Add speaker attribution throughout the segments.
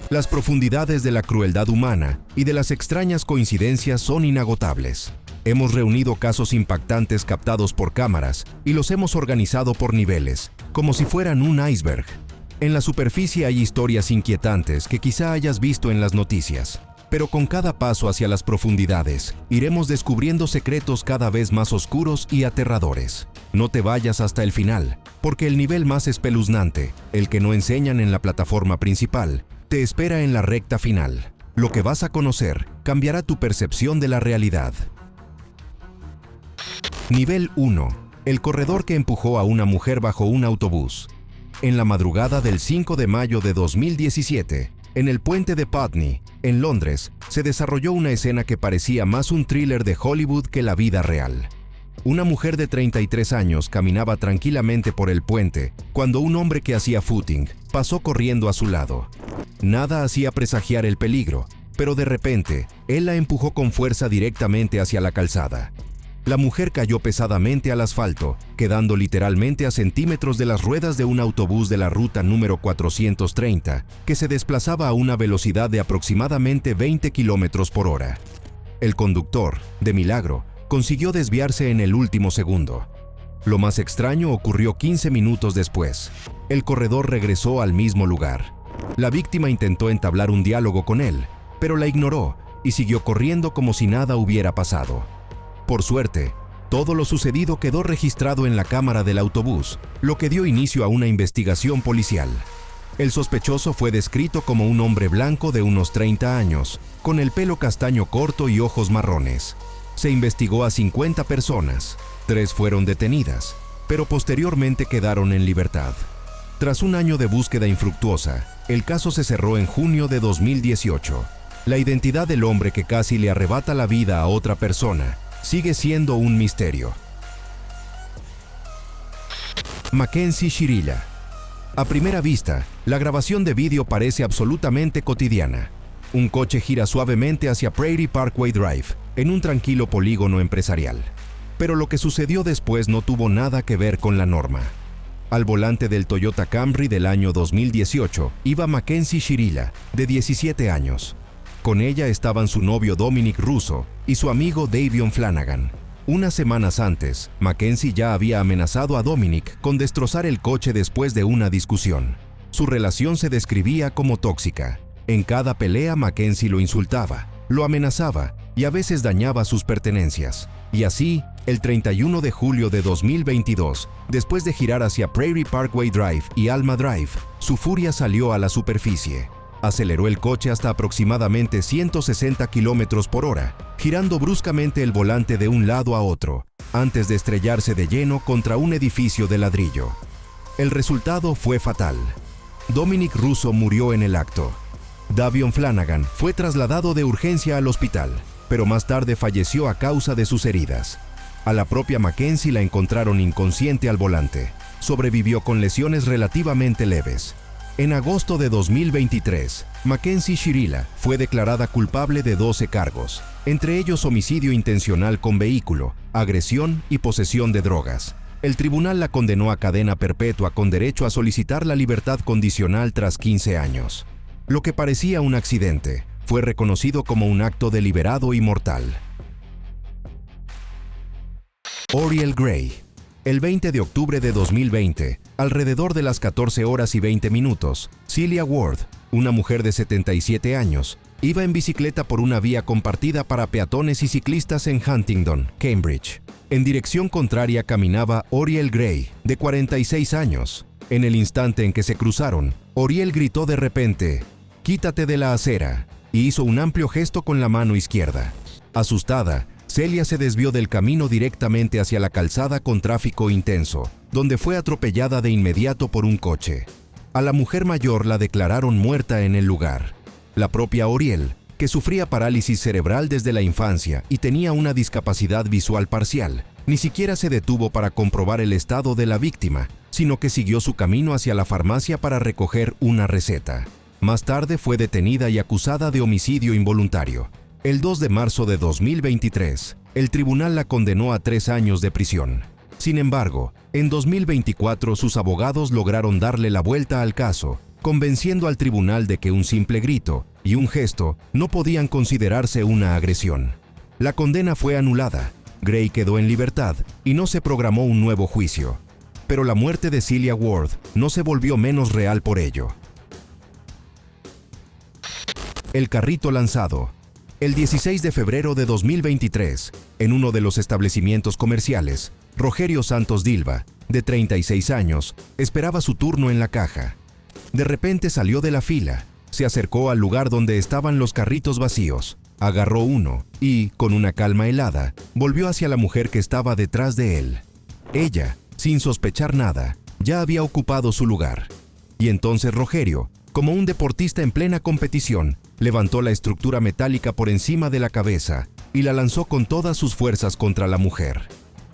Speaker 1: Las profundidades de la crueldad humana y de las extrañas coincidencias son inagotables. Hemos reunido casos impactantes captados por cámaras y los hemos organizado por niveles, como si fueran un iceberg. En la superficie hay historias inquietantes que quizá hayas visto en las noticias, pero con cada paso hacia las profundidades, iremos descubriendo secretos cada vez más oscuros y aterradores. No te vayas hasta el final, porque el nivel más espeluznante, el que no enseñan en la plataforma principal, te espera en la recta final. Lo que vas a conocer cambiará tu percepción de la realidad. Nivel 1. El corredor que empujó a una mujer bajo un autobús. En la madrugada del 5 de mayo de 2017, en el puente de Putney, en Londres, se desarrolló una escena que parecía más un thriller de Hollywood que la vida real. Una mujer de 33 años caminaba tranquilamente por el puente cuando un hombre que hacía footing pasó corriendo a su lado. Nada hacía presagiar el peligro, pero de repente, él la empujó con fuerza directamente hacia la calzada. La mujer cayó pesadamente al asfalto, quedando literalmente a centímetros de las ruedas de un autobús de la ruta número 430, que se desplazaba a una velocidad de aproximadamente 20 kilómetros por hora. El conductor, de milagro, consiguió desviarse en el último segundo. Lo más extraño ocurrió 15 minutos después. El corredor regresó al mismo lugar. La víctima intentó entablar un diálogo con él, pero la ignoró y siguió corriendo como si nada hubiera pasado. Por suerte, todo lo sucedido quedó registrado en la cámara del autobús, lo que dio inicio a una investigación policial. El sospechoso fue descrito como un hombre blanco de unos 30 años, con el pelo castaño corto y ojos marrones. Se investigó a 50 personas, 3 fueron detenidas, pero posteriormente quedaron en libertad. Tras un año de búsqueda infructuosa, el caso se cerró en junio de 2018. La identidad del hombre que casi le arrebata la vida a otra persona sigue siendo un misterio. Mackenzie Shirilla. A primera vista, la grabación de vídeo parece absolutamente cotidiana. Un coche gira suavemente hacia Prairie Parkway Drive, en un tranquilo polígono empresarial. Pero lo que sucedió después no tuvo nada que ver con la norma. Al volante del Toyota Camry del año 2018 iba Mackenzie Shirilla, de 17 años. Con ella estaban su novio Dominic Russo y su amigo Davion Flanagan. Unas semanas antes, Mackenzie ya había amenazado a Dominic con destrozar el coche después de una discusión. Su relación se describía como tóxica. En cada pelea Mackenzie lo insultaba, lo amenazaba y a veces dañaba sus pertenencias. Y así, el 31 de julio de 2022, después de girar hacia Prairie Parkway Drive y Alma Drive, su furia salió a la superficie. Aceleró el coche hasta aproximadamente 160 kilómetros por hora, girando bruscamente el volante de un lado a otro, antes de estrellarse de lleno contra un edificio de ladrillo. El resultado fue fatal. Dominic Russo murió en el acto. Davion Flanagan fue trasladado de urgencia al hospital, pero más tarde falleció a causa de sus heridas. A la propia Mackenzie la encontraron inconsciente al volante. Sobrevivió con lesiones relativamente leves. En agosto de 2023, Mackenzie Shirilla fue declarada culpable de 12 cargos, entre ellos homicidio intencional con vehículo, agresión y posesión de drogas. El tribunal la condenó a cadena perpetua con derecho a solicitar la libertad condicional tras 15 años. Lo que parecía un accidente fue reconocido como un acto deliberado y mortal. Oriel Gray. El 20 de octubre de 2020, alrededor de las 14 horas y 20 minutos, Celia Ward, una mujer de 77 años, iba en bicicleta por una vía compartida para peatones y ciclistas en Huntingdon, Cambridge. En dirección contraria caminaba Oriel Gray, de 46 años. En el instante en que se cruzaron, Oriel gritó de repente, «¡Quítate de la acera!» y hizo un amplio gesto con la mano izquierda. Asustada, Celia se desvió del camino directamente hacia la calzada con tráfico intenso, donde fue atropellada de inmediato por un coche. A la mujer mayor la declararon muerta en el lugar. La propia Oriel, que sufría parálisis cerebral desde la infancia y tenía una discapacidad visual parcial, ni siquiera se detuvo para comprobar el estado de la víctima, sino que siguió su camino hacia la farmacia para recoger una receta. Más tarde fue detenida y acusada de homicidio involuntario. El 2 de marzo de 2023, el tribunal la condenó a 3 años de prisión. Sin embargo, en 2024 sus abogados lograron darle la vuelta al caso convenciendo al tribunal de que un simple grito y un gesto no podían considerarse una agresión. La condena fue anulada, Gray quedó en libertad y no se programó un nuevo juicio. Pero la muerte de Celia Ward no se volvió menos real por ello. El carrito lanzado. El 16 de febrero de 2023, en uno de los establecimientos comerciales, Rogerio Santos Dilva, de 36 años, esperaba su turno en la caja. De repente salió de la fila, se acercó al lugar donde estaban los carritos vacíos, agarró uno y, con una calma helada, volvió hacia la mujer que estaba detrás de él. Ella, sin sospechar nada, ya había ocupado su lugar. Y entonces Rogerio, como un deportista en plena competición, levantó la estructura metálica por encima de la cabeza y la lanzó con todas sus fuerzas contra la mujer.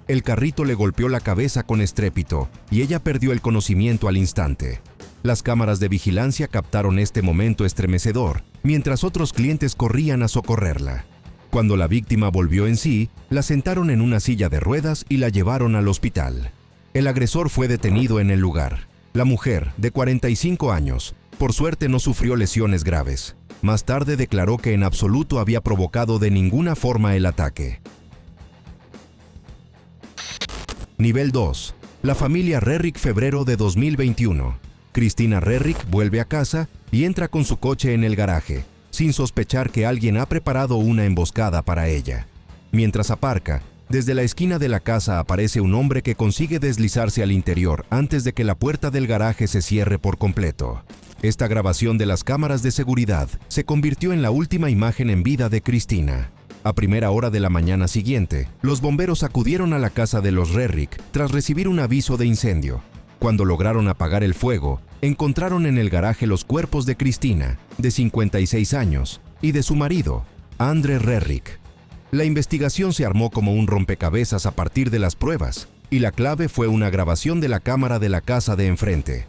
Speaker 1: El carrito le golpeó la cabeza con estrépito y ella perdió el conocimiento al instante. Las cámaras de vigilancia captaron este momento estremecedor, mientras otros clientes corrían a socorrerla. Cuando la víctima volvió en sí, la sentaron en una silla de ruedas y la llevaron al hospital. El agresor fue detenido en el lugar. La mujer, de 45 años, por suerte no sufrió lesiones graves. Más tarde declaró que en absoluto había provocado de ninguna forma el ataque. Nivel 2. La familia Rerrick, febrero de 2021. Cristina Rerrick vuelve a casa y entra con su coche en el garaje, sin sospechar que alguien ha preparado una emboscada para ella. Mientras aparca, desde la esquina de la casa aparece un hombre que consigue deslizarse al interior antes de que la puerta del garaje se cierre por completo. Esta grabación de las cámaras de seguridad se convirtió en la última imagen en vida de Cristina. A primera hora de la mañana siguiente, los bomberos acudieron a la casa de los Rerrick tras recibir un aviso de incendio. Cuando lograron apagar el fuego, encontraron en el garaje los cuerpos de Cristina, de 56 años, y de su marido, Andre Rerrick. La investigación se armó como un rompecabezas a partir de las pruebas, y la clave fue una grabación de la cámara de la casa de enfrente.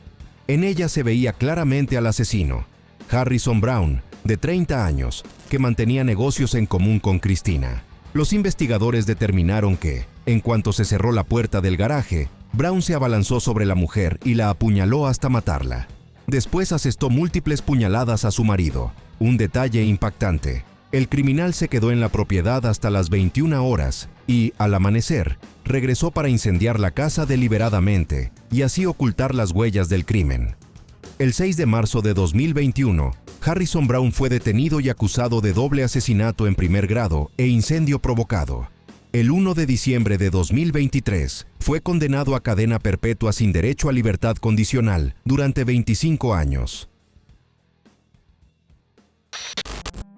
Speaker 1: En ella se veía claramente al asesino, Harrison Brown, de 30 años, que mantenía negocios en común con Cristina. Los investigadores determinaron que, en cuanto se cerró la puerta del garaje, Brown se abalanzó sobre la mujer y la apuñaló hasta matarla. Después asestó múltiples puñaladas a su marido. Un detalle impactante: el criminal se quedó en la propiedad hasta las 21 horas y, al amanecer, regresó para incendiar la casa deliberadamente y así ocultar las huellas del crimen. El 6 de marzo de 2021, Harrison Brown fue detenido y acusado de doble asesinato en primer grado e incendio provocado. El 1 de diciembre de 2023, fue condenado a cadena perpetua sin derecho a libertad condicional durante 25 años.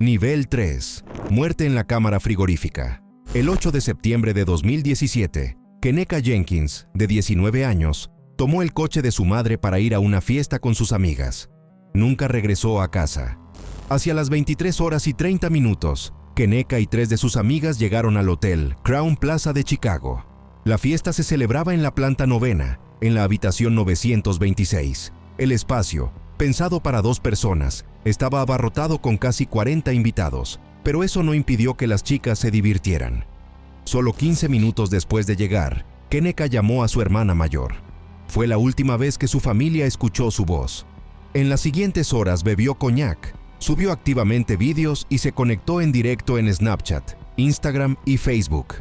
Speaker 1: Nivel 3. Muerte en la cámara frigorífica. El 8 de septiembre de 2017, Kenneka Jenkins, de 19 años, tomó el coche de su madre para ir a una fiesta con sus amigas. Nunca regresó a casa. Hacia las 23 horas y 30 minutos, Kenneka y 3 de sus amigas llegaron al hotel Crown Plaza de Chicago. La fiesta se celebraba en la planta 9, en la habitación 926. El espacio, pensado para 2 personas, estaba abarrotado con casi 40 invitados, pero eso no impidió que las chicas se divirtieran. Solo 15 minutos después de llegar, Kenneka llamó a su hermana mayor. Fue la última vez que su familia escuchó su voz. En las siguientes horas bebió coñac, subió activamente vídeos y se conectó en directo en Snapchat, Instagram y Facebook.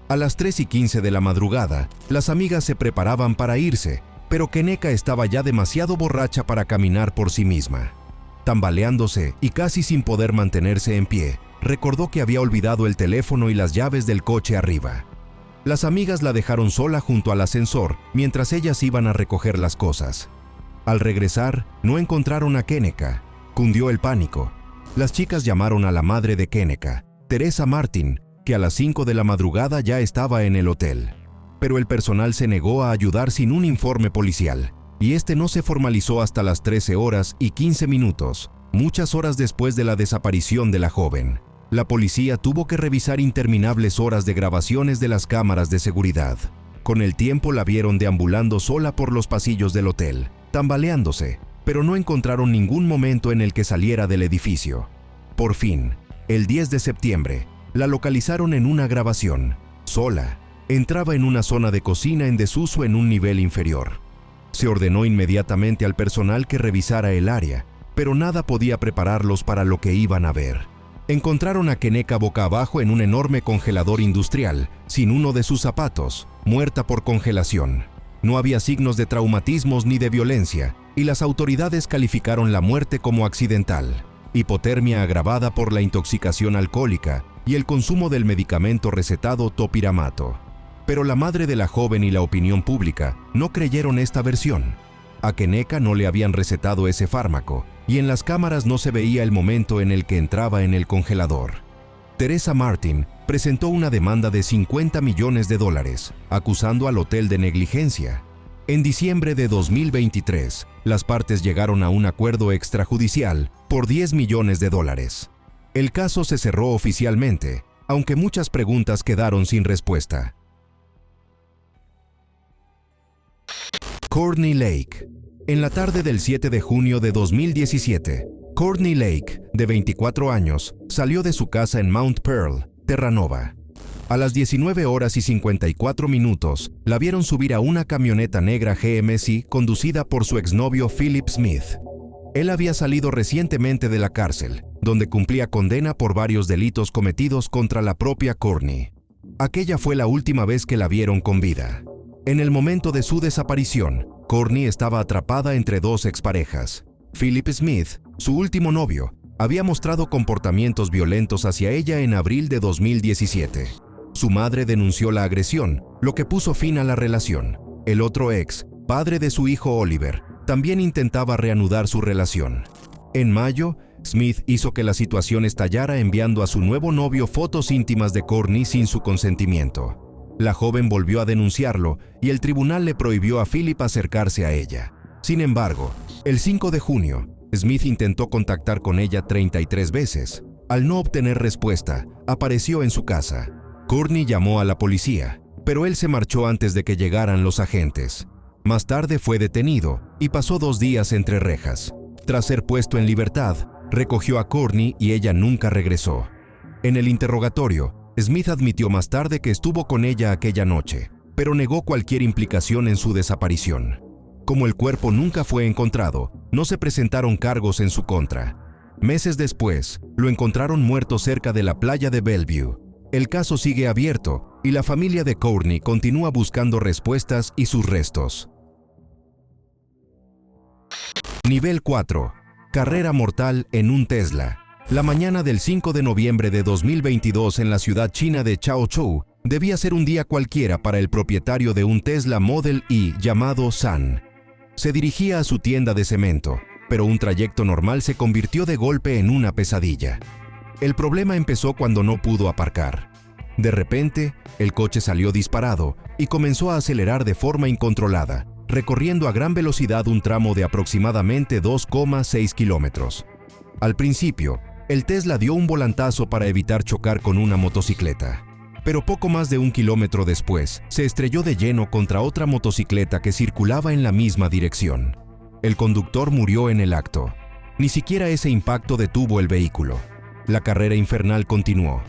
Speaker 1: A las 3:15 de la madrugada, las amigas se preparaban para irse, pero Kenneka estaba ya demasiado borracha para caminar por sí misma. Tambaleándose y casi sin poder mantenerse en pie, recordó que había olvidado el teléfono y las llaves del coche arriba. Las amigas la dejaron sola junto al ascensor mientras ellas iban a recoger las cosas. Al regresar, no encontraron a Kenneka. Cundió el pánico. Las chicas llamaron a la madre de Kenneka, Teresa Martin, que a las 5 de la madrugada ya estaba en el hotel. Pero el personal se negó a ayudar sin un informe policial, y este no se formalizó hasta las 13 horas y 15 minutos, muchas horas después de la desaparición de la joven. La policía tuvo que revisar interminables horas de grabaciones de las cámaras de seguridad. Con el tiempo la vieron deambulando sola por los pasillos del hotel, tambaleándose, pero no encontraron ningún momento en el que saliera del edificio. Por fin, el 10 de septiembre, la localizaron en una grabación, sola. Entraba en una zona de cocina en desuso en un nivel inferior. Se ordenó inmediatamente al personal que revisara el área, pero nada podía prepararlos para lo que iban a ver. Encontraron a Keneca boca abajo en un enorme congelador industrial, sin uno de sus zapatos, muerta por congelación. No había signos de traumatismos ni de violencia, y las autoridades calificaron la muerte como accidental, hipotermia agravada por la intoxicación alcohólica y el consumo del medicamento recetado topiramato. Pero la madre de la joven y la opinión pública no creyeron esta versión. A Keneca no le habían recetado ese fármaco, y en las cámaras no se veía el momento en el que entraba en el congelador. Teresa Martin presentó una demanda de $50 millones, acusando al hotel de negligencia. En diciembre de 2023, las partes llegaron a un acuerdo extrajudicial por $10 millones. El caso se cerró oficialmente, aunque muchas preguntas quedaron sin respuesta. Courtney Lake. En la tarde del 7 de junio de 2017, Courtney Lake, de 24 años, salió de su casa en Mount Pearl, Terranova. A las 19:54, la vieron subir a una camioneta negra GMC conducida por su exnovio Philip Smith. Él había salido recientemente de la cárcel, donde cumplía condena por varios delitos cometidos contra la propia Courtney. Aquella fue la última vez que la vieron con vida. En el momento de su desaparición, Courtney estaba atrapada entre dos exparejas. Philip Smith, su último novio, había mostrado comportamientos violentos hacia ella en abril de 2017. Su madre denunció la agresión, lo que puso fin a la relación. El otro ex, padre de su hijo Oliver, también intentaba reanudar su relación. En mayo, Smith hizo que la situación estallara enviando a su nuevo novio fotos íntimas de Courtney sin su consentimiento. La joven volvió a denunciarlo y el tribunal le prohibió a Philip acercarse a ella. Sin embargo, el 5 de junio, Smith intentó contactar con ella 33 veces. Al no obtener respuesta, apareció en su casa. Courtney llamó a la policía, pero él se marchó antes de que llegaran los agentes. Más tarde fue detenido y pasó 2 días entre rejas. Tras ser puesto en libertad, recogió a Courtney y ella nunca regresó. En el interrogatorio, Smith admitió más tarde que estuvo con ella aquella noche, pero negó cualquier implicación en su desaparición. Como el cuerpo nunca fue encontrado, no se presentaron cargos en su contra. Meses después, lo encontraron muerto cerca de la playa de Bellevue. El caso sigue abierto y la familia de Courtney continúa buscando respuestas y sus restos. Nivel 4. Carrera mortal en un Tesla. La mañana del 5 de noviembre de 2022 en la ciudad china de Chaozhou debía ser un día cualquiera para el propietario de un Tesla Model Y llamado San. Se dirigía a su tienda de cemento, pero un trayecto normal se convirtió de golpe en una pesadilla. El problema empezó cuando no pudo aparcar. De repente, el coche salió disparado y comenzó a acelerar de forma incontrolada, recorriendo a gran velocidad un tramo de aproximadamente 2,6 kilómetros. Al principio, el Tesla dio un volantazo para evitar chocar con una motocicleta. Pero poco más de 1 kilómetro después, se estrelló de lleno contra otra motocicleta que circulaba en la misma dirección. El conductor murió en el acto. Ni siquiera ese impacto detuvo el vehículo. La carrera infernal continuó.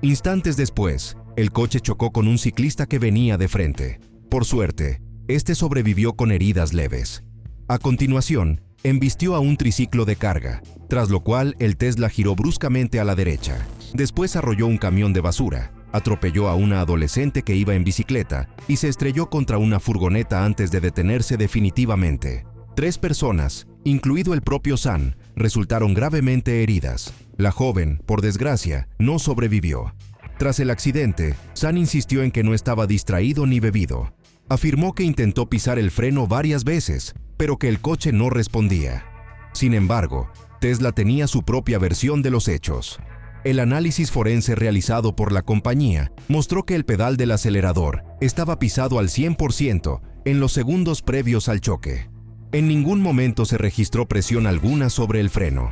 Speaker 1: Instantes después, el coche chocó con un ciclista que venía de frente. Por suerte, este sobrevivió con heridas leves. A continuación, embistió a un triciclo de carga, tras lo cual el Tesla giró bruscamente a la derecha. Después arrolló un camión de basura, atropelló a una adolescente que iba en bicicleta y se estrelló contra una furgoneta antes de detenerse definitivamente. 3 personas, incluido el propio San, resultaron gravemente heridas. La joven, por desgracia, no sobrevivió. Tras el accidente, San insistió en que no estaba distraído ni bebido. Afirmó que intentó pisar el freno varias veces, pero que el coche no respondía. Sin embargo, Tesla tenía su propia versión de los hechos. El análisis forense realizado por la compañía mostró que el pedal del acelerador estaba pisado al 100% en los segundos previos al choque. En ningún momento se registró presión alguna sobre el freno.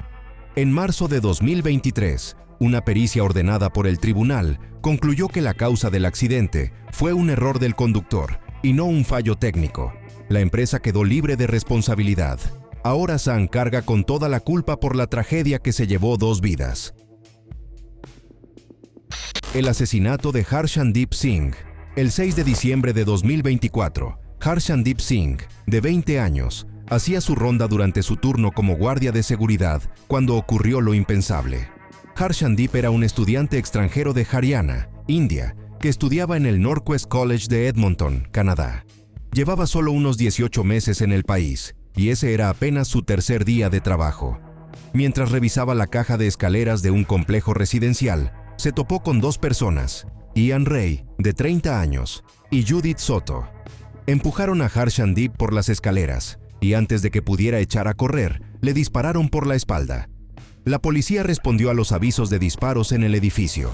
Speaker 1: En marzo de 2023, una pericia ordenada por el tribunal concluyó que la causa del accidente fue un error del conductor y no un fallo técnico. La empresa quedó libre de responsabilidad. Ahora San carga con toda la culpa por la tragedia que se llevó 2 vidas. El asesinato de Harshandeep Singh. El 6 de diciembre de 2024, Harshandeep Singh, de 20 años, hacía su ronda durante su turno como guardia de seguridad cuando ocurrió lo impensable. Harshandeep era un estudiante extranjero de Haryana, India, que estudiaba en el Northwest College de Edmonton, Canadá. Llevaba solo unos 18 meses en el país, y ese era apenas su tercer día de trabajo. Mientras revisaba la caja de escaleras de un complejo residencial, se topó con dos personas, Ian Ray, de 30 años, y Judith Soto. Empujaron a Harshandeep por las escaleras, y antes de que pudiera echar a correr, le dispararon por la espalda. La policía respondió a los avisos de disparos en el edificio.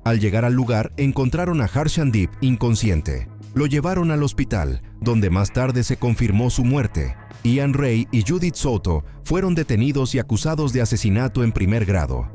Speaker 1: Al llegar al lugar, encontraron a Harshandeep inconsciente. Lo llevaron al hospital, donde más tarde se confirmó su muerte. Ian Ray y Judith Soto fueron detenidos y acusados de asesinato en primer grado.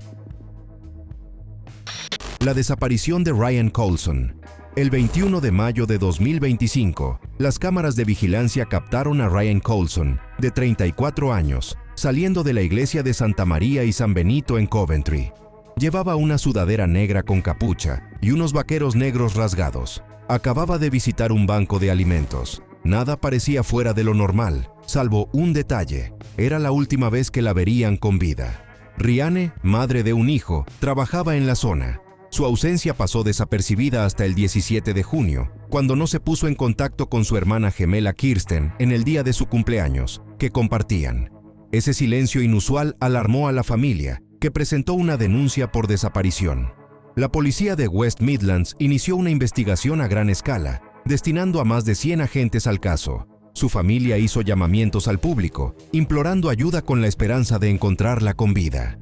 Speaker 1: La desaparición de Ryan Colson. El 21 de mayo de 2025, las cámaras de vigilancia captaron a Ryan Colson, de 34 años, saliendo de la iglesia de Santa María y San Benito en Coventry. Llevaba una sudadera negra con capucha y unos vaqueros negros rasgados. Acababa de visitar un banco de alimentos. Nada parecía fuera de lo normal, salvo un detalle. Era la última vez que la verían con vida. Rhianne, madre de un hijo, trabajaba en la zona. Su ausencia pasó desapercibida hasta el 17 de junio, cuando no se puso en contacto con su hermana gemela Kirsten en el día de su cumpleaños, que compartían. Ese silencio inusual alarmó a la familia, que presentó una denuncia por desaparición. La policía de West Midlands inició una investigación a gran escala, destinando a más de 100 agentes al caso. Su familia hizo llamamientos al público, implorando ayuda con la esperanza de encontrarla con vida.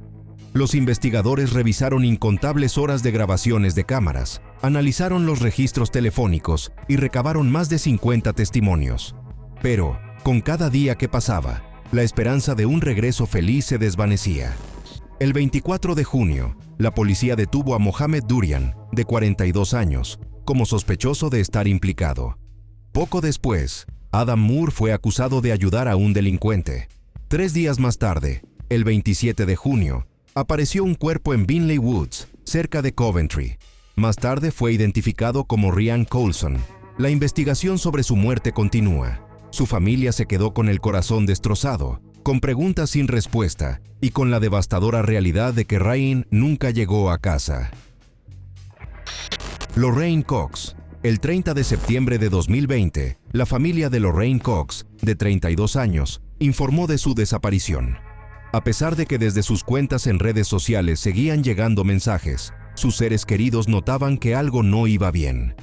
Speaker 1: Los investigadores revisaron incontables horas de grabaciones de cámaras, analizaron los registros telefónicos y recabaron más de 50 testimonios. Pero, con cada día que pasaba, la esperanza de un regreso feliz se desvanecía. El 24 de junio, la policía detuvo a Mohamed Durian, de 42 años, como sospechoso de estar implicado. Poco después, Adam Moore fue acusado de ayudar a un delincuente. 3 días más tarde, el 27 de junio, apareció un cuerpo en Binley Woods, cerca de Coventry. Más tarde fue identificado como Ryan Colson. La investigación sobre su muerte continúa. Su familia se quedó con el corazón destrozado, con preguntas sin respuesta y con la devastadora realidad de que Ryan nunca llegó a casa. Lorraine Cox. El 30 de septiembre de 2020, la familia de Lorraine Cox, de 32 años, informó de su desaparición. A pesar de que desde sus cuentas en redes sociales seguían llegando mensajes, sus seres queridos notaban que algo no iba bien.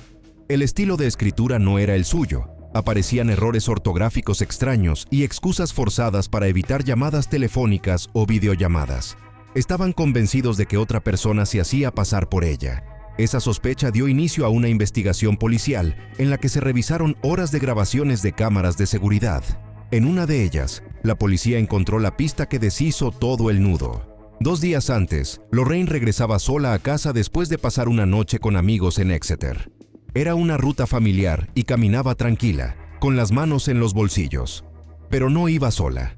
Speaker 1: El estilo de escritura no era el suyo. Aparecían errores ortográficos extraños y excusas forzadas para evitar llamadas telefónicas o videollamadas. Estaban convencidos de que otra persona se hacía pasar por ella. Esa sospecha dio inicio a una investigación policial en la que se revisaron horas de grabaciones de cámaras de seguridad. En una de ellas, la policía encontró la pista que deshizo todo el nudo. 2 días antes, Lorraine regresaba sola a casa después de pasar una noche con amigos en Exeter. Era una ruta familiar y caminaba tranquila, con las manos en los bolsillos. Pero no iba sola.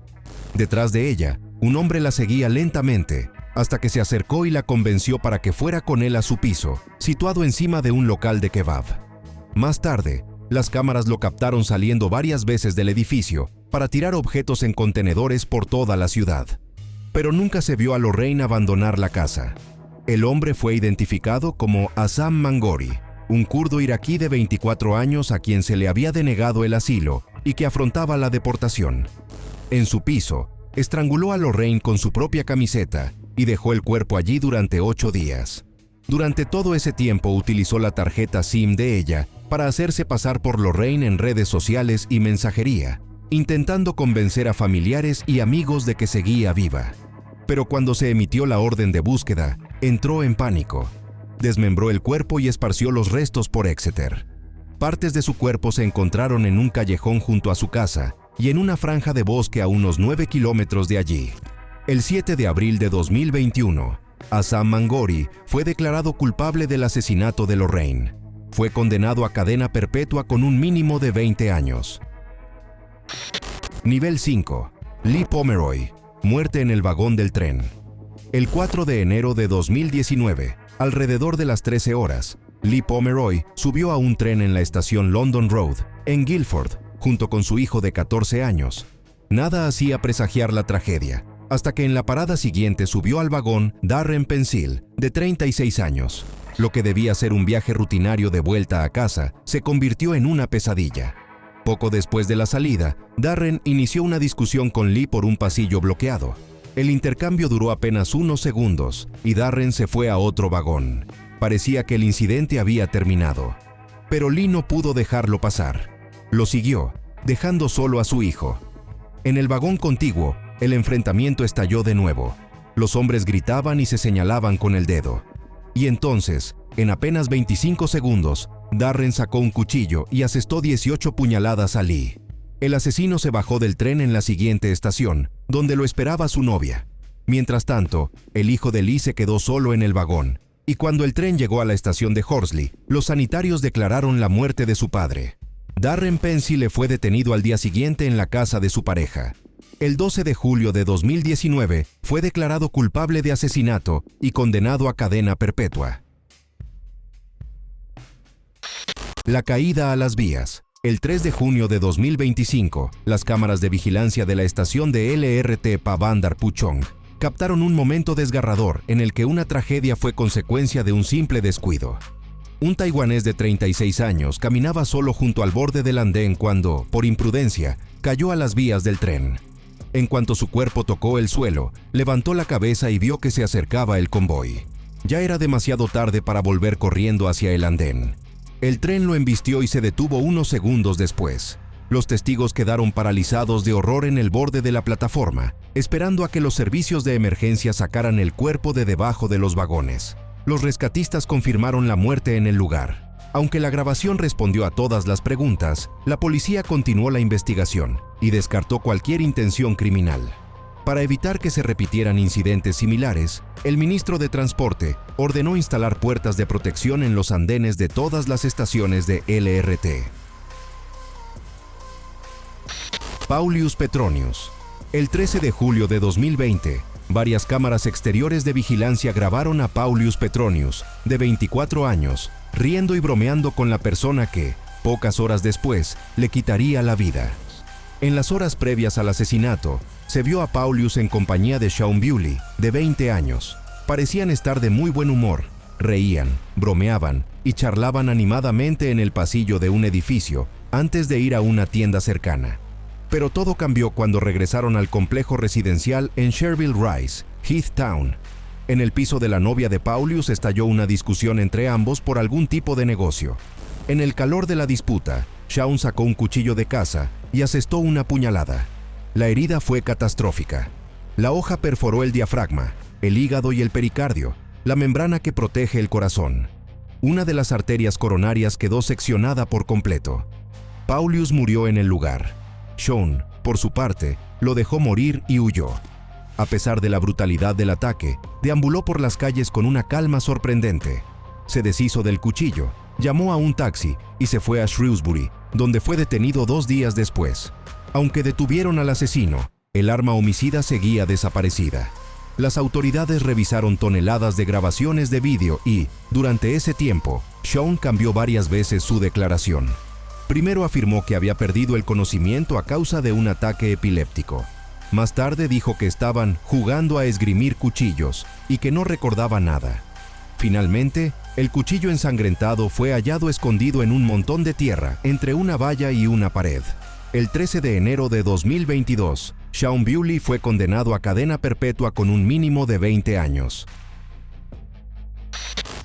Speaker 1: Detrás de ella, un hombre la seguía lentamente, hasta que se acercó y la convenció para que fuera con él a su piso, situado encima de un local de kebab. Más tarde, las cámaras lo captaron saliendo varias veces del edificio para tirar objetos en contenedores por toda la ciudad. Pero nunca se vio a Lorraine abandonar la casa. El hombre fue identificado como Assam Mangori, un kurdo iraquí de 24 años a quien se le había denegado el asilo y que afrontaba la deportación. En su piso, estranguló a Lorraine con su propia camiseta y dejó el cuerpo allí durante 8 días. Durante todo ese tiempo utilizó la tarjeta SIM de ella para hacerse pasar por Lorraine en redes sociales y mensajería, intentando convencer a familiares y amigos de que seguía viva. Pero cuando se emitió la orden de búsqueda, entró en pánico. Desmembró el cuerpo y esparció los restos por Exeter. Partes de su cuerpo se encontraron en un callejón junto a su casa y en una franja de bosque a unos 9 kilómetros de allí. El 7 de abril de 2021, Assam Mangori fue declarado culpable del asesinato de Lorraine. Fue condenado a cadena perpetua con un mínimo de 20 años. Nivel 5. Lee Pomeroy. Muerte en el vagón del tren. El 4 de enero de 2019, alrededor de las 13 horas, Lee Pomeroy subió a un tren en la estación London Road, en Guildford, junto con su hijo de 14 años. Nada hacía presagiar la tragedia, hasta que en la parada siguiente subió al vagón Darren Pencil, de 36 años. Lo que debía ser un viaje rutinario de vuelta a casa se convirtió en una pesadilla. Poco después de la salida, Darren inició una discusión con Lee por un pasillo bloqueado. El intercambio duró apenas unos segundos y Darren se fue a otro vagón. Parecía que el incidente había terminado. Pero Lee no pudo dejarlo pasar. Lo siguió, dejando solo a su hijo. En el vagón contiguo, el enfrentamiento estalló de nuevo. Los hombres gritaban y se señalaban con el dedo. Y entonces, en apenas 25 segundos, Darren sacó un cuchillo y asestó 18 puñaladas a Lee. El asesino se bajó del tren en la siguiente estación, donde lo esperaba su novia. Mientras tanto, el hijo de Lee se quedó solo en el vagón, y cuando el tren llegó a la estación de Horsley, los sanitarios declararon la muerte de su padre. Darren Pencil le fue detenido al día siguiente en la casa de su pareja. El 12 de julio de 2019 fue declarado culpable de asesinato y condenado a cadena perpetua. La caída a las vías. El 3 de junio de 2025, las cámaras de vigilancia de la estación de LRT Pavandar Puchong captaron un momento desgarrador en el que una tragedia fue consecuencia de un simple descuido. Un taiwanés de 36 años caminaba solo junto al borde del andén cuando, por imprudencia, cayó a las vías del tren. En cuanto su cuerpo tocó el suelo, levantó la cabeza y vio que se acercaba el convoy. Ya era demasiado tarde para volver corriendo hacia el andén. El tren lo embistió y se detuvo unos segundos después. Los testigos quedaron paralizados de horror en el borde de la plataforma, esperando a que los servicios de emergencia sacaran el cuerpo de debajo de los vagones. Los rescatistas confirmaron la muerte en el lugar. Aunque la grabación respondió a todas las preguntas, la policía continuó la investigación y descartó cualquier intención criminal. Para evitar que se repitieran incidentes similares, el ministro de Transporte ordenó instalar puertas de protección en los andenes de todas las estaciones de LRT. Paulius Petronius. El 13 de julio de 2020, varias cámaras exteriores de vigilancia grabaron a Paulius Petronius, de 24 años, riendo y bromeando con la persona que, pocas horas después, le quitaría la vida. En las horas previas al asesinato, se vio a Paulius en compañía de Shaun Bewley, de 20 años. Parecían estar de muy buen humor, reían, bromeaban y charlaban animadamente en el pasillo de un edificio antes de ir a una tienda cercana. Pero todo cambió cuando regresaron al complejo residencial en Sherville Rise, Heath Town. En el piso de la novia de Paulius estalló una discusión entre ambos por algún tipo de negocio. En el calor de la disputa, Shaun sacó un cuchillo de caza y asestó una puñalada. La herida fue catastrófica. La hoja perforó el diafragma, el hígado y el pericardio, la membrana que protege el corazón. Una de las arterias coronarias quedó seccionada por completo. Paulius murió en el lugar. Shaun, por su parte, lo dejó morir y huyó. A pesar de la brutalidad del ataque, deambuló por las calles con una calma sorprendente. Se deshizo del cuchillo, llamó a un taxi y se fue a Shrewsbury, donde fue detenido 2 días después. Aunque detuvieron al asesino, el arma homicida seguía desaparecida. Las autoridades revisaron toneladas de grabaciones de vídeo y, durante ese tiempo, Shaun cambió varias veces su declaración. Primero afirmó que había perdido el conocimiento a causa de un ataque epiléptico. Más tarde dijo que estaban jugando a esgrimir cuchillos y que no recordaba nada. Finalmente, el cuchillo ensangrentado fue hallado escondido en un montón de tierra entre una valla y una pared. El 13 de enero de 2022, Shaun Bewley fue condenado a cadena perpetua con un mínimo de 20 años.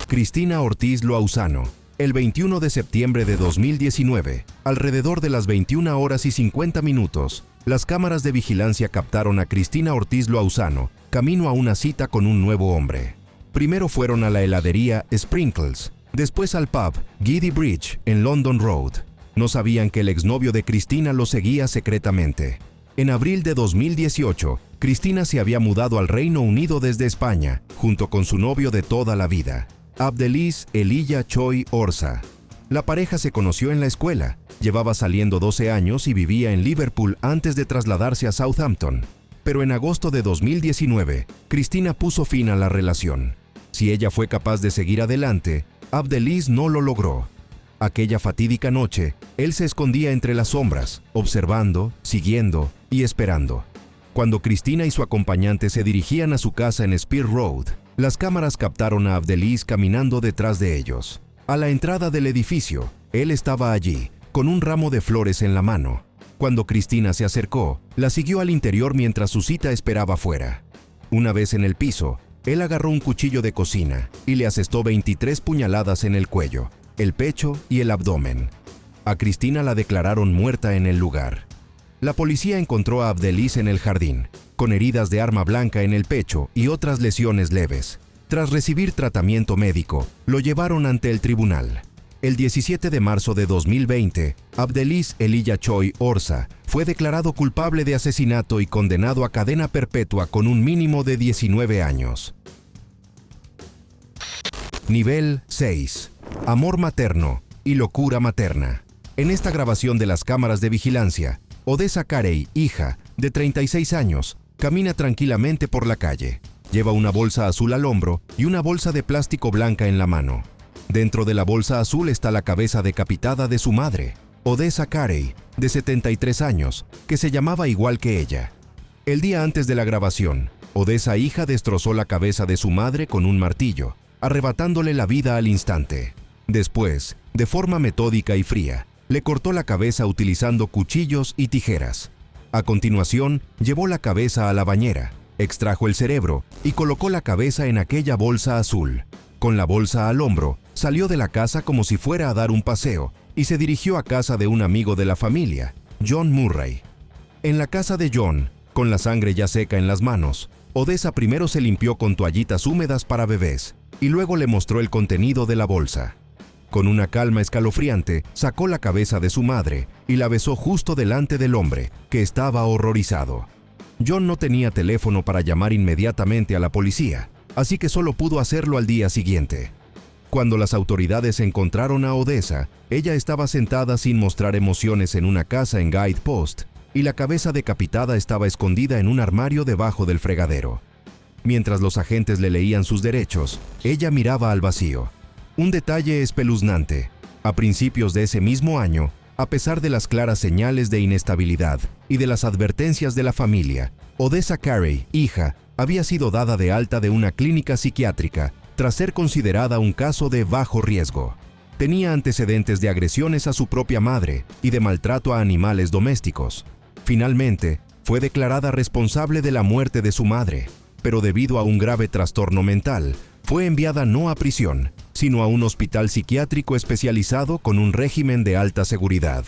Speaker 1: Cristina Ortiz Loausano. El 21 de septiembre de 2019, alrededor de las 21 horas y 50 minutos, las cámaras de vigilancia captaron a Cristina Ortiz Loausano camino a una cita con un nuevo hombre. Primero fueron a la heladería Sprinkles, después al pub Giddy Bridge en London Road. No sabían que el exnovio de Cristina lo seguía secretamente. En abril de 2018, Cristina se había mudado al Reino Unido desde España, junto con su novio de toda la vida, Abdeliz Elijah Choi Orza. La pareja se conoció en la escuela, llevaba saliendo 12 años y vivía en Liverpool antes de trasladarse a Southampton. Pero en agosto de 2019, Cristina puso fin a la relación. Si ella fue capaz de seguir adelante, Abdeliz no lo logró. Aquella fatídica noche, él se escondía entre las sombras, observando, siguiendo y esperando. Cuando Cristina y su acompañante se dirigían a su casa en Spear Road, las cámaras captaron a Abdeliz caminando detrás de ellos. A la entrada del edificio, él estaba allí, con un ramo de flores en la mano. Cuando Cristina se acercó, la siguió al interior mientras su cita esperaba fuera. Una vez en el piso, él agarró un cuchillo de cocina y le asestó 23 puñaladas en el cuello, el pecho y el abdomen. A Cristina la declararon muerta en el lugar. La policía encontró a Abdeliz en el jardín, con heridas de arma blanca en el pecho y otras lesiones leves. Tras recibir tratamiento médico, lo llevaron ante el tribunal. El 17 de marzo de 2020, Abdeliz Elijah Choi Orza fue declarado culpable de asesinato y condenado a cadena perpetua con un mínimo de 19 años. Nivel 6. Amor materno y locura materna. En esta grabación de las cámaras de vigilancia, Odessa Carey, hija, de 36 años, camina tranquilamente por la calle. Lleva una bolsa azul al hombro y una bolsa de plástico blanca en la mano. Dentro de la bolsa azul está la cabeza decapitada de su madre, Odessa Carey, de 73 años, que se llamaba igual que ella. El día antes de la grabación, Odessa hija destrozó la cabeza de su madre con un martillo, arrebatándole la vida al instante. Después, de forma metódica y fría, le cortó la cabeza utilizando cuchillos y tijeras. A continuación, llevó la cabeza a la bañera, extrajo el cerebro y colocó la cabeza en aquella bolsa azul. Con la bolsa al hombro, salió de la casa como si fuera a dar un paseo y se dirigió a casa de un amigo de la familia, John Murray. En la casa de John, con la sangre ya seca en las manos, Odessa primero se limpió con toallitas húmedas para bebés y luego le mostró el contenido de la bolsa. Con una calma escalofriante, sacó la cabeza de su madre y la besó justo delante del hombre, que estaba horrorizado. John no tenía teléfono para llamar inmediatamente a la policía, así que solo pudo hacerlo al día siguiente. Cuando las autoridades encontraron a Odessa, ella estaba sentada sin mostrar emociones en una casa en Guide Post, y la cabeza decapitada estaba escondida en un armario debajo del fregadero. Mientras los agentes le leían sus derechos, ella miraba al vacío. Un detalle espeluznante. A principios de ese mismo año, a pesar de las claras señales de inestabilidad y de las advertencias de la familia, Odessa Carey, hija, había sido dada de alta de una clínica psiquiátrica tras ser considerada un caso de bajo riesgo. Tenía antecedentes de agresiones a su propia madre y de maltrato a animales domésticos. Finalmente, fue declarada responsable de la muerte de su madre, pero debido a un grave trastorno mental, fue enviada no a prisión, sino a un hospital psiquiátrico especializado con un régimen de alta seguridad.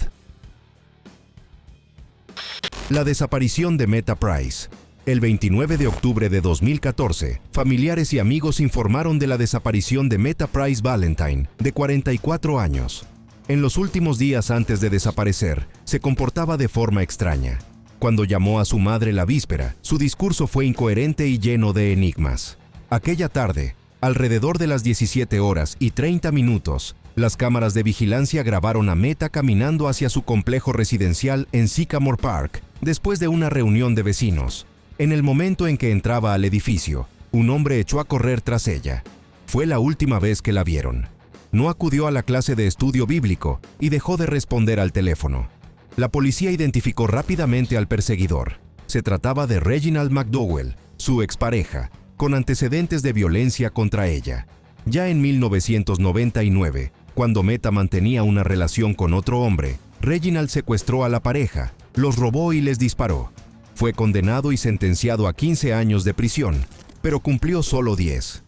Speaker 1: La desaparición de Meta Price. El 29 de octubre de 2014, familiares y amigos informaron de la desaparición de Meta Price Valentine, de 44 años. En los últimos días antes de desaparecer, se comportaba de forma extraña. Cuando llamó a su madre la víspera, su discurso fue incoherente y lleno de enigmas. Aquella tarde, alrededor de las 17 horas y 30 minutos, las cámaras de vigilancia grabaron a Meta caminando hacia su complejo residencial en Sycamore Park, después de una reunión de vecinos. En el momento en que entraba al edificio, un hombre echó a correr tras ella. Fue la última vez que la vieron. No acudió a la clase de estudio bíblico y dejó de responder al teléfono. La policía identificó rápidamente al perseguidor. Se trataba de Reginald McDowell, su expareja, con antecedentes de violencia contra ella. Ya en 1999, cuando Meta mantenía una relación con otro hombre, Reginald secuestró a la pareja, los robó y les disparó. Fue condenado y sentenciado a 15 años de prisión, pero cumplió solo 10.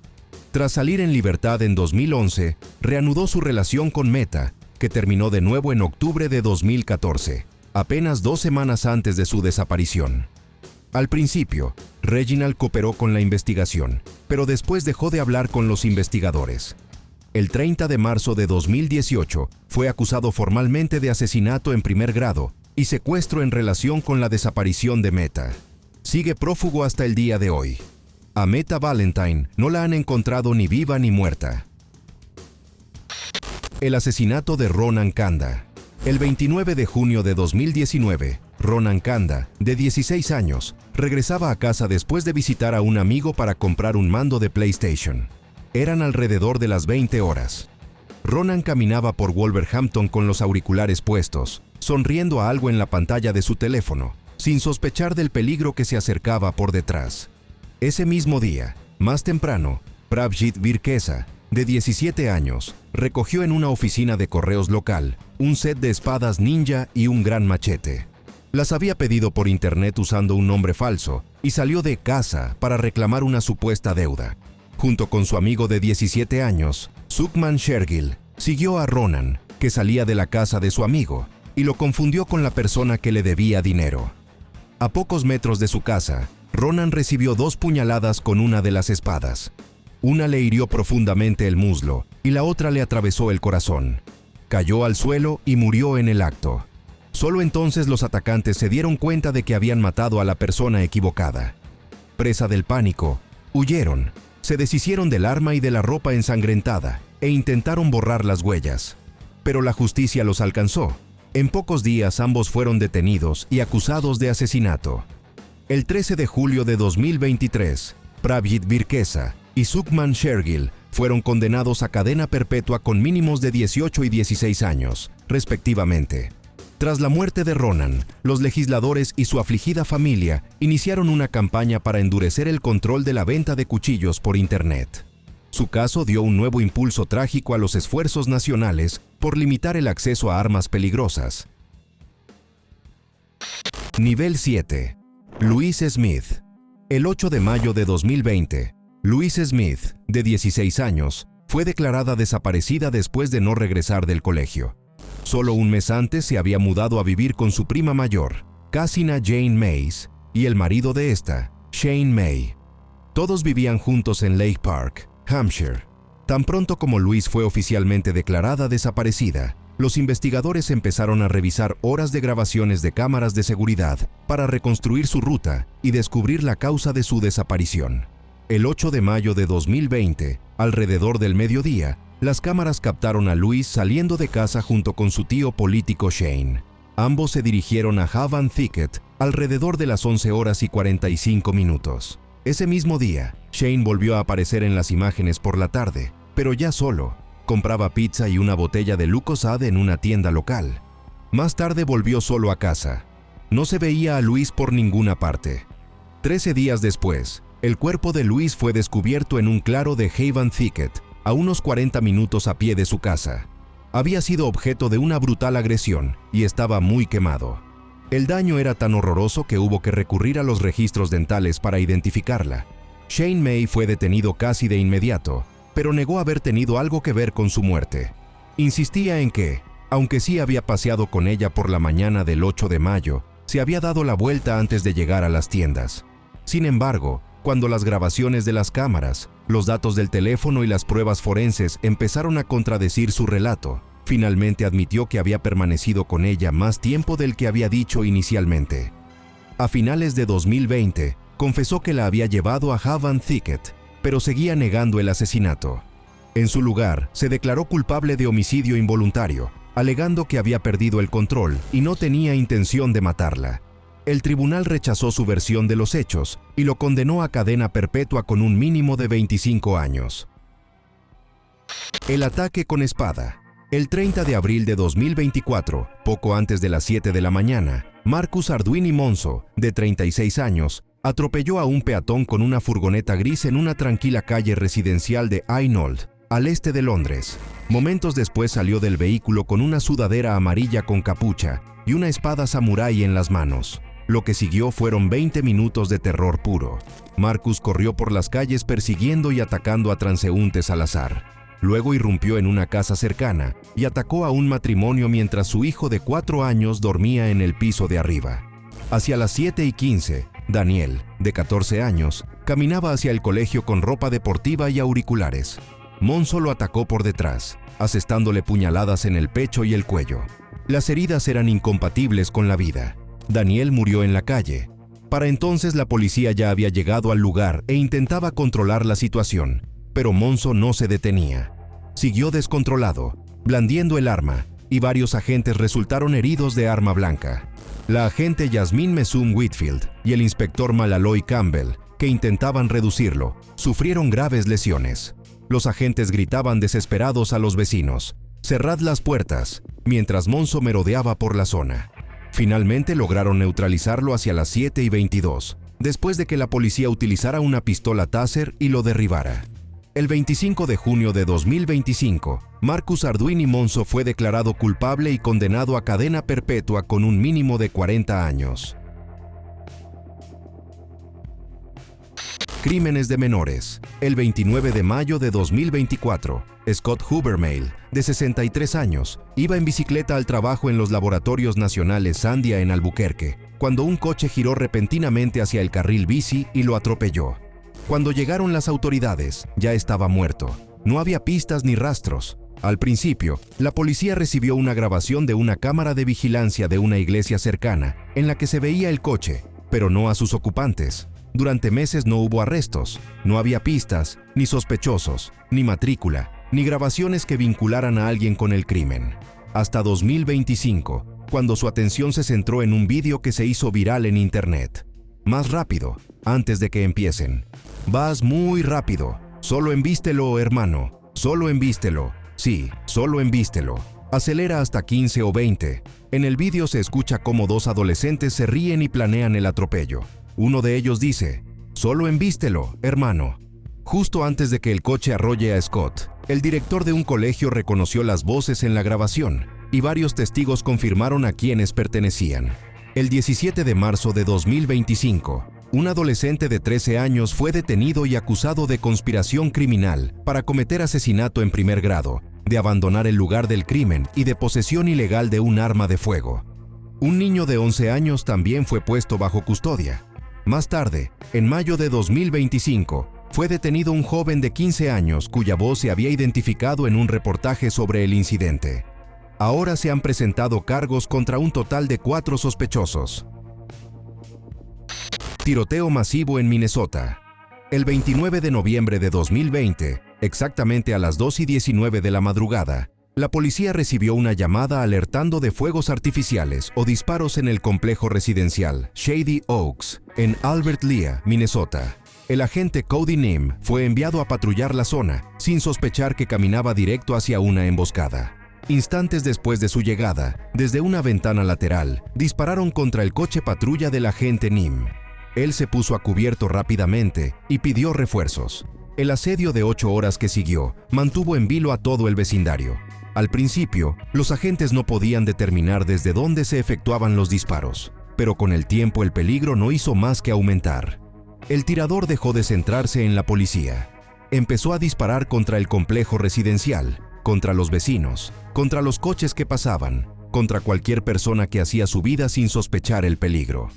Speaker 1: Tras salir en libertad en 2011, reanudó su relación con Meta, que terminó de nuevo en octubre de 2014, apenas 2 semanas antes de su desaparición. Al principio, Reginald cooperó con la investigación, pero después dejó de hablar con los investigadores. El 30 de marzo de 2018 fue acusado formalmente de asesinato en primer grado y secuestro en relación con la desaparición de Meta. Sigue prófugo hasta el día de hoy. A Meta Valentine no la han encontrado ni viva ni muerta. El asesinato de Ronan Kanda. El 29 de junio de 2019, Ronan Kanda, de 16 años, regresaba a casa después de visitar a un amigo para comprar un mando de PlayStation. Eran alrededor de las 20 horas. Ronan caminaba por Wolverhampton con los auriculares puestos, sonriendo a algo en la pantalla de su teléfono, sin sospechar del peligro que se acercaba por detrás. Ese mismo día, más temprano, Prabjit Virkesa, de 17 años, recogió en una oficina de correos local un set de espadas ninja y un gran machete. Las había pedido por internet usando un nombre falso y salió de casa para reclamar una supuesta deuda. Junto con su amigo de 17 años, Sukhman Shergill, siguió a Ronan, que salía de la casa de su amigo, y lo confundió con la persona que le debía dinero. A pocos metros de su casa, Ronan recibió 2 puñaladas con una de las espadas. Una le hirió profundamente el muslo y la otra le atravesó el corazón. Cayó al suelo y murió en el acto. Solo entonces los atacantes se dieron cuenta de que habían matado a la persona equivocada. Presa del pánico, huyeron, se deshicieron del arma y de la ropa ensangrentada e intentaron borrar las huellas. Pero la justicia los alcanzó. En pocos días ambos fueron detenidos y acusados de asesinato. El 13 de julio de 2023, Prabjit Virkesa y Sukhman Shergill fueron condenados a cadena perpetua con mínimos de 18 y 16 años, respectivamente. Tras la muerte de Ronan, los legisladores y su afligida familia iniciaron una campaña para endurecer el control de la venta de cuchillos por Internet. Su caso dio un nuevo impulso trágico a los esfuerzos nacionales por limitar el acceso a armas peligrosas. Nivel 7. Louise Smith. El 8 de mayo de 2020, Louise Smith, de 16 años, fue declarada desaparecida después de no regresar del colegio. Solo un mes antes se había mudado a vivir con su prima mayor, Cassina Jane Mays, y el marido de esta, Shane May. Todos vivían juntos en Lake Park, Hampshire. Tan pronto como Louise fue oficialmente declarada desaparecida, los investigadores empezaron a revisar horas de grabaciones de cámaras de seguridad para reconstruir su ruta y descubrir la causa de su desaparición. El 8 de mayo de 2020, alrededor del mediodía, las cámaras captaron a Louise saliendo de casa junto con su tío político Shane. Ambos se dirigieron a Haven Thicket alrededor de las 11 horas y 45 minutos. Ese mismo día, Shane volvió a aparecer en las imágenes por la tarde, pero ya solo. Compraba pizza y una botella de Lucozade en una tienda local. Más tarde volvió solo a casa. No se veía a Louise por ninguna parte. 13 días después, el cuerpo de Louise fue descubierto en un claro de Haven Thicket, a unos 40 minutos a pie de su casa. Había sido objeto de una brutal agresión y estaba muy quemado. El daño era tan horroroso que hubo que recurrir a los registros dentales para identificarla. Shane May fue detenido casi de inmediato, pero negó haber tenido algo que ver con su muerte. Insistía en que, aunque sí había paseado con ella por la mañana del 8 de mayo, se había dado la vuelta antes de llegar a las tiendas. Sin embargo, cuando las grabaciones de las cámaras, los datos del teléfono y las pruebas forenses empezaron a contradecir su relato, finalmente admitió que había permanecido con ella más tiempo del que había dicho inicialmente. A finales de 2020, confesó que la había llevado a Haven Thicket, pero seguía negando el asesinato. En su lugar, se declaró culpable de homicidio involuntario, alegando que había perdido el control y no tenía intención de matarla. El tribunal rechazó su versión de los hechos y lo condenó a cadena perpetua con un mínimo de 25 años. El ataque con espada. El 30 de abril de 2024, poco antes de las 7 de la mañana, Marcus Arduini Monzo, de 36 años, atropelló a un peatón con una furgoneta gris en una tranquila calle residencial de Hainault, al este de Londres. Momentos después salió del vehículo con una sudadera amarilla con capucha y una espada samurái en las manos. Lo que siguió fueron 20 minutos de terror puro. Marcus corrió por las calles persiguiendo y atacando a transeúntes al azar. Luego irrumpió en una casa cercana y atacó a un matrimonio mientras su hijo de 4 años dormía en el piso de arriba. Hacia las 7:15, Daniel, de 14 años, caminaba hacia el colegio con ropa deportiva y auriculares. Monzo lo atacó por detrás, asestándole puñaladas en el pecho y el cuello. Las heridas eran incompatibles con la vida. Daniel murió en la calle. Para entonces la policía ya había llegado al lugar e intentaba controlar la situación, pero Monzo no se detenía. Siguió descontrolado, blandiendo el arma, y varios agentes resultaron heridos de arma blanca. La agente Yasmine Mesum Whitfield y el inspector Malaloy Campbell, que intentaban reducirlo, sufrieron graves lesiones. Los agentes gritaban desesperados a los vecinos: «¡Cerrad las puertas!», mientras Monzo merodeaba por la zona. Finalmente lograron neutralizarlo hacia las 7:22, después de que la policía utilizara una pistola Taser y lo derribara. El 25 de junio de 2025, Marcus Arduini Monzo fue declarado culpable y condenado a cadena perpetua con un mínimo de 40 años. Crímenes de menores. El 29 de mayo de 2024, Scott Hubermail, de 63 años, iba en bicicleta al trabajo en los laboratorios nacionales Sandia en Albuquerque, cuando un coche giró repentinamente hacia el carril bici y lo atropelló. Cuando llegaron las autoridades, ya estaba muerto. No había pistas ni rastros. Al principio, la policía recibió una grabación de una cámara de vigilancia de una iglesia cercana, en la que se veía el coche, pero no a sus ocupantes. Durante meses no hubo arrestos, no había pistas, ni sospechosos, ni matrícula, ni grabaciones que vincularan a alguien con el crimen. Hasta 2025, cuando su atención se centró en un vídeo que se hizo viral en internet. Más rápido, antes de que empiecen. Vas muy rápido. Solo embístelo, hermano. Solo embístelo. Sí, solo embístelo. Acelera hasta 15 o 20. En el vídeo se escucha cómo dos adolescentes se ríen y planean el atropello. Uno de ellos dice: «Solo embístelo, hermano». Justo antes de que el coche arrolle a Scott, el director de un colegio reconoció las voces en la grabación y varios testigos confirmaron a quiénes pertenecían. El 17 de marzo de 2025, un adolescente de 13 años fue detenido y acusado de conspiración criminal para cometer asesinato en primer grado, de abandonar el lugar del crimen y de posesión ilegal de un arma de fuego. Un niño de 11 años también fue puesto bajo custodia. Más tarde, en mayo de 2025, fue detenido un joven de 15 años cuya voz se había identificado en un reportaje sobre el incidente. Ahora se han presentado cargos contra un total de 4 sospechosos. Tiroteo masivo en Minnesota. El 29 de noviembre de 2020, exactamente a las 2:19 de la madrugada, la policía recibió una llamada alertando de fuegos artificiales o disparos en el complejo residencial Shady Oaks, en Albert Lea, Minnesota. El agente Cody Nim fue enviado a patrullar la zona, sin sospechar que caminaba directo hacia una emboscada. Instantes después de su llegada, desde una ventana lateral, dispararon contra el coche patrulla del agente Nim. Él se puso a cubierto rápidamente y pidió refuerzos. El asedio de 8 horas que siguió mantuvo en vilo a todo el vecindario. Al principio, los agentes no podían determinar desde dónde se efectuaban los disparos, pero con el tiempo el peligro no hizo más que aumentar. El tirador dejó de centrarse en la policía. Empezó a disparar contra el complejo residencial, contra los vecinos, contra los coches que pasaban, contra cualquier persona que hacía su vida sin sospechar el peligro.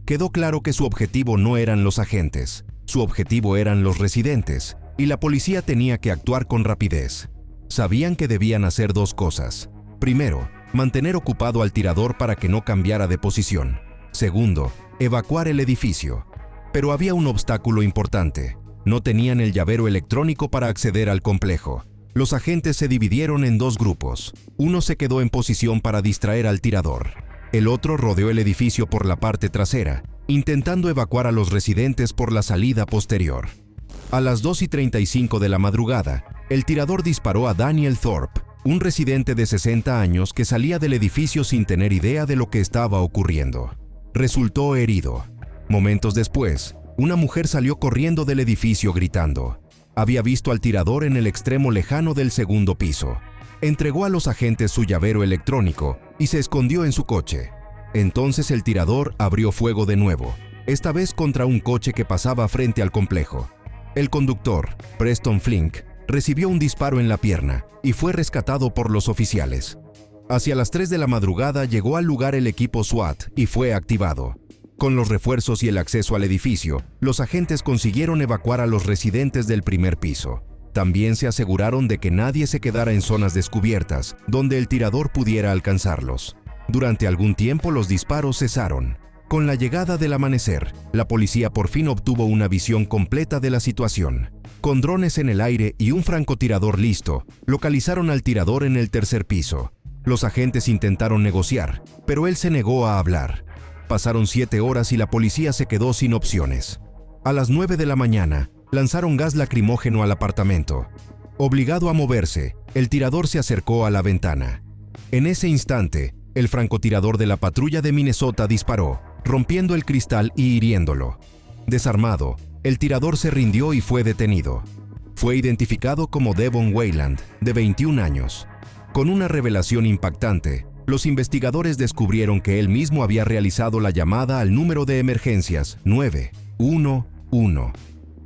Speaker 1: Quedó claro que su objetivo no eran los agentes, su objetivo eran los residentes, y la policía tenía que actuar con rapidez. Sabían que debían hacer 2 cosas. Primero, mantener ocupado al tirador para que no cambiara de posición. Segundo, evacuar el edificio. Pero había un obstáculo importante. No tenían el llavero electrónico para acceder al complejo. Los agentes se dividieron en 2 grupos. Uno se quedó en posición para distraer al tirador. El otro rodeó el edificio por la parte trasera, intentando evacuar a los residentes por la salida posterior. A las 2:35 de la madrugada, el tirador disparó a Daniel Thorpe, un residente de 60 años que salía del edificio sin tener idea de lo que estaba ocurriendo. Resultó herido. Momentos después, una mujer salió corriendo del edificio gritando. Había visto al tirador en el extremo lejano del segundo piso. Entregó a los agentes su llavero electrónico y se escondió en su coche. Entonces el tirador abrió fuego de nuevo, esta vez contra un coche que pasaba frente al complejo. El conductor, Preston Flink, recibió un disparo en la pierna y fue rescatado por los oficiales. Hacia las 3 de la madrugada llegó al lugar el equipo SWAT y fue activado. Con los refuerzos y el acceso al edificio, los agentes consiguieron evacuar a los residentes del primer piso. También se aseguraron de que nadie se quedara en zonas descubiertas, donde el tirador pudiera alcanzarlos. Durante algún tiempo los disparos cesaron. Con la llegada del amanecer, la policía por fin obtuvo una visión completa de la situación. Con drones en el aire y un francotirador listo, localizaron al tirador en el tercer piso. Los agentes intentaron negociar, pero él se negó a hablar. Pasaron 7 horas y la policía se quedó sin opciones. A las 9 de la mañana, lanzaron gas lacrimógeno al apartamento. Obligado a moverse, el tirador se acercó a la ventana. En ese instante, el francotirador de la patrulla de Minnesota disparó, rompiendo el cristal y hiriéndolo. Desarmado, el tirador se rindió y fue detenido. Fue identificado como Devon Wayland, de 21 años. Con una revelación impactante, los investigadores descubrieron que él mismo había realizado la llamada al número de emergencias 911.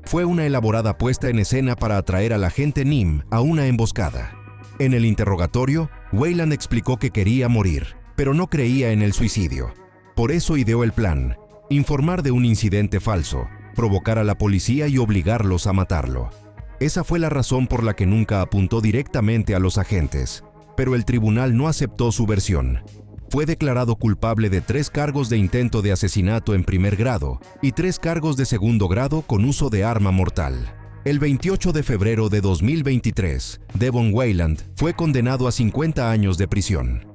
Speaker 1: Fue una elaborada puesta en escena para atraer al agente Nim a una emboscada. En el interrogatorio, Wayland explicó que quería morir, pero no creía en el suicidio. Por eso ideó el plan: informar de un incidente falso, provocar a la policía y obligarlos a matarlo. Esa fue la razón por la que nunca apuntó directamente a los agentes, pero el tribunal no aceptó su versión. Fue declarado culpable de 3 cargos de intento de asesinato en primer grado y 3 cargos de segundo grado con uso de arma mortal. El 28 de febrero de 2023, Devon Wayland fue condenado a 50 años de prisión.